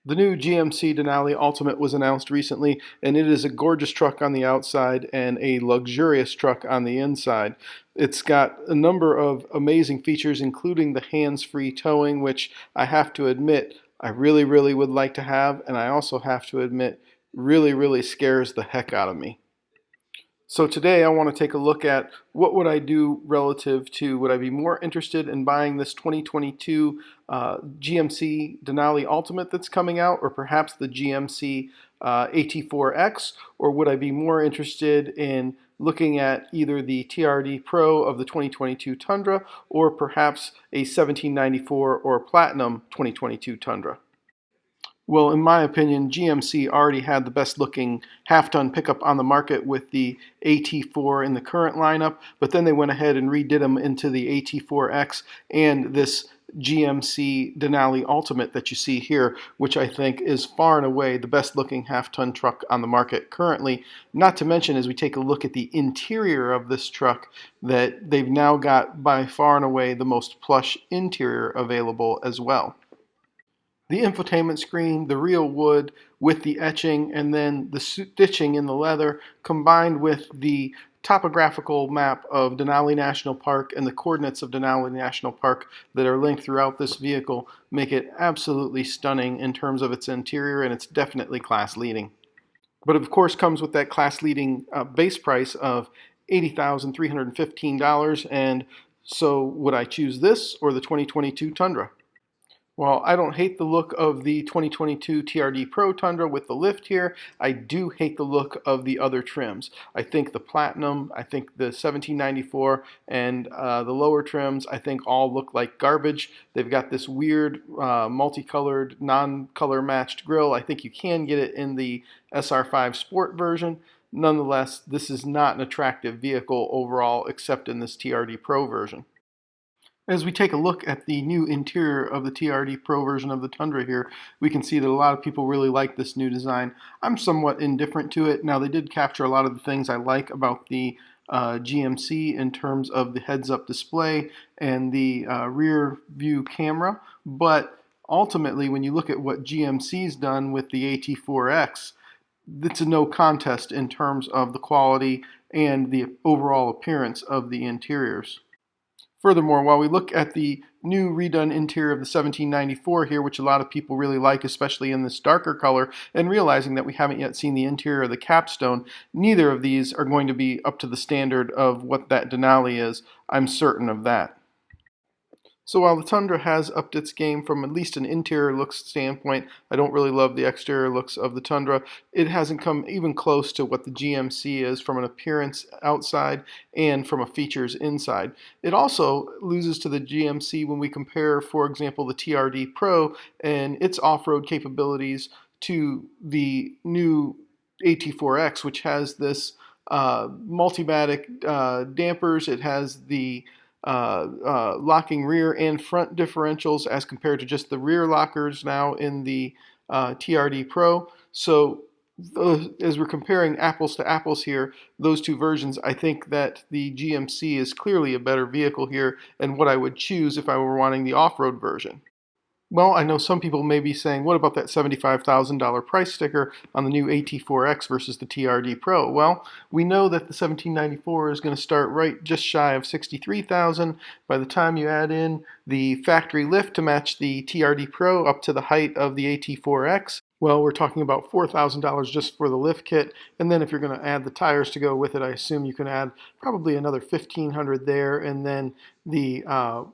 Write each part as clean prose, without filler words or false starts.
The new GMC Denali Ultimate was announced recently, and it is a gorgeous truck on the outside and a luxurious truck on the inside. It's got a number of amazing features, including the hands-free towing, which I have to admit I really would like to have, and I also have to admit really scares the heck out of me. So today I want to take a look at what would I do relative to, would I be more interested in buying this 2022 GMC Denali Ultimate that's coming out, or perhaps the GMC AT4X, or would I be more interested in looking at either the TRD Pro of the 2022 Tundra, or perhaps a 1794 or Platinum 2022 Tundra? Well, in my opinion, GMC already had the best looking half-ton pickup on the market with the AT4 in the current lineup, but then they went ahead and redid them into the AT4X and this GMC Denali Ultimate that you see here, which I think is far and away the best looking half-ton truck on the market currently. Not to mention, as we take a look at the interior of this truck, that they've now got by far and away the most plush interior available as well. The infotainment screen, the real wood with the etching, and then the stitching in the leather, combined with the topographical map of Denali National Park and the coordinates of Denali National Park that are linked throughout this vehicle, make it absolutely stunning in terms of its interior, and it's definitely class leading. But of course comes with that class leading base price of $80,315, and so would I choose this or the 2022 Tundra? Well, I don't hate the look of the 2022 TRD Pro Tundra with the lift here. I do hate the look of the other trims. I think the Platinum, I think the 1794, and the lower trims, I think all look like garbage. They've got this weird multicolored, non-color matched grille. I think you can get it in the SR5 Sport version. Nonetheless, this is not an attractive vehicle overall, except in this TRD Pro version. As we take a look at the new interior of the TRD Pro version of the Tundra here, we can see that a lot of people really like this new design. I'm somewhat indifferent to it. Now, they did capture a lot of the things I like about the GMC in terms of the heads-up display and the rear view camera, but ultimately, when you look at what GMC's done with the AT4X, it's a no contest in terms of the quality and the overall appearance of the interiors. Furthermore, while we look at the new redone interior of the 1794 here, which a lot of people really like, especially in this darker color, and realizing that we haven't yet seen the interior of the capstone, neither of these are going to be up to the standard of what that Denali is. I'm certain of that. So while the Tundra has upped its game from at least an interior looks standpoint, I don't really love the exterior looks of the Tundra. It hasn't come even close to what the GMC is from an appearance outside and from a features inside. It also loses to the GMC when we compare, for example, the TRD Pro and its off-road capabilities to the new AT4X, which has this multimatic dampers. It has the locking rear and front differentials as compared to just the rear lockers now in the TRD Pro. So as we're comparing apples to apples here, those two versions, I think that the GMC is clearly a better vehicle here and what I would choose if I were wanting the off-road version. Well, I know some people may be saying, what about that $75,000 price sticker on the new AT4X versus the TRD Pro? Well, we know that the 1794 is going to start right just shy of $63,000. By the time you add in the factory lift to match the TRD Pro up to the height of the AT4X, well, we're talking about $4,000 just for the lift kit, and then if you're going to add the tires to go with it, I assume you can add probably another $1,500 there, and then the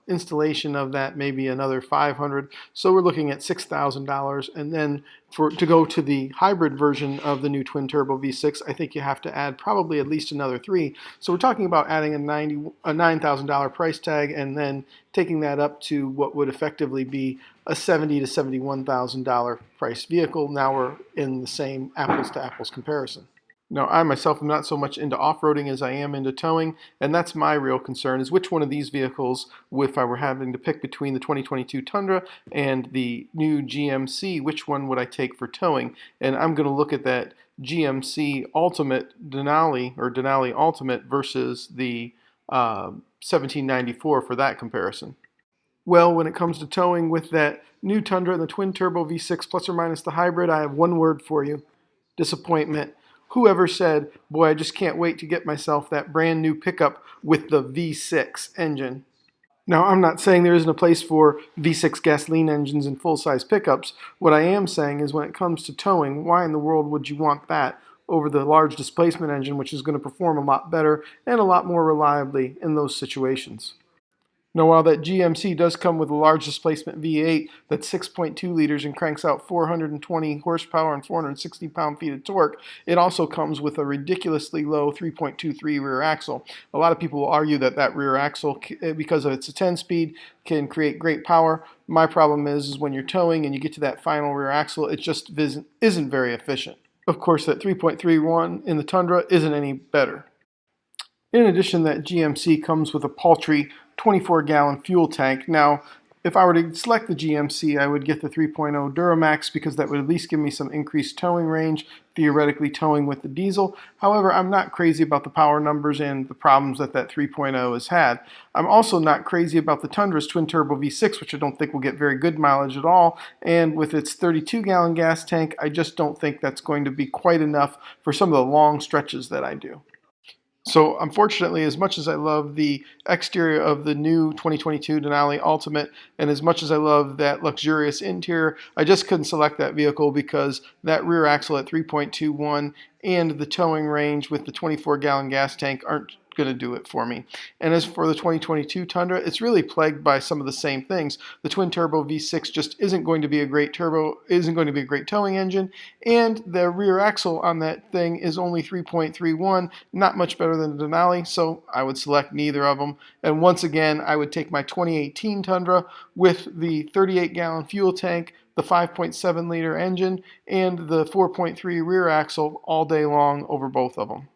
installation of that maybe another $500. So we're looking at $6,000, and then to go to the hybrid version of the new twin turbo V6, I think you have to add probably at least another $3,000. So we're talking about adding a $9,000 price tag, and then taking that up to what would effectively be a $70,000 to $71,000 price vehicle. Now we're in the same apples to apples comparison. Now, I myself am not so much into off-roading as I am into towing, and that's my real concern, is which one of these vehicles, if I were having to pick between the 2022 Tundra and the new GMC, which one would I take for towing? And I'm going to look at that GMC Ultimate Denali, or Denali Ultimate, versus the 1794 for that comparison. Well, when it comes to towing with that new Tundra and the twin turbo V6 plus or minus the hybrid, I have one word for you: disappointment. Whoever said, boy, I just can't wait to get myself that brand new pickup with the V6 engine. Now, I'm not saying there isn't a place for V6 gasoline engines in full-size pickups. What I am saying is when it comes to towing, why in the world would you want that over the large displacement engine, which is going to perform a lot better and a lot more reliably in those situations? Now, while that GMC does come with a large displacement V8 that's 6.2 liters and cranks out 420 horsepower and 460 pound-feet of torque, it also comes with a ridiculously low 3.23 rear axle. A lot of people will argue that that rear axle, because of its a 10-speed, can create great power. My problem is when you're towing and you get to that final rear axle, it just isn't very efficient. Of course, that 3.31 in the Tundra isn't any better. In addition, that GMC comes with a paltry 24-gallon fuel tank. Now, if I were to select the GMC, I would get the 3.0 Duramax because that would at least give me some increased towing range, theoretically towing with the diesel. However, I'm not crazy about the power numbers and the problems that 3.0 has had. I'm also not crazy about the Tundra's twin-turbo V6, which I don't think will get very good mileage at all. And with its 32-gallon gas tank, I just don't think that's going to be quite enough for some of the long stretches that I do. So unfortunately, as much as I love the exterior of the new 2022 Denali Ultimate, and as much as I love that luxurious interior, I just couldn't select that vehicle because that rear axle at 3.21 and the towing range with the 24-gallon gas tank aren't going to do it for me. And as for the 2022 Tundra, it's really plagued by some of the same things. The twin turbo V6 just isn't going to be a great towing engine, and the rear axle on that thing is only 3.31, not much better than the Denali, so I would select neither of them. And once again, I would take my 2018 Tundra with the 38-gallon fuel tank, the 5.7 liter engine, and the 4.3 rear axle all day long over both of them.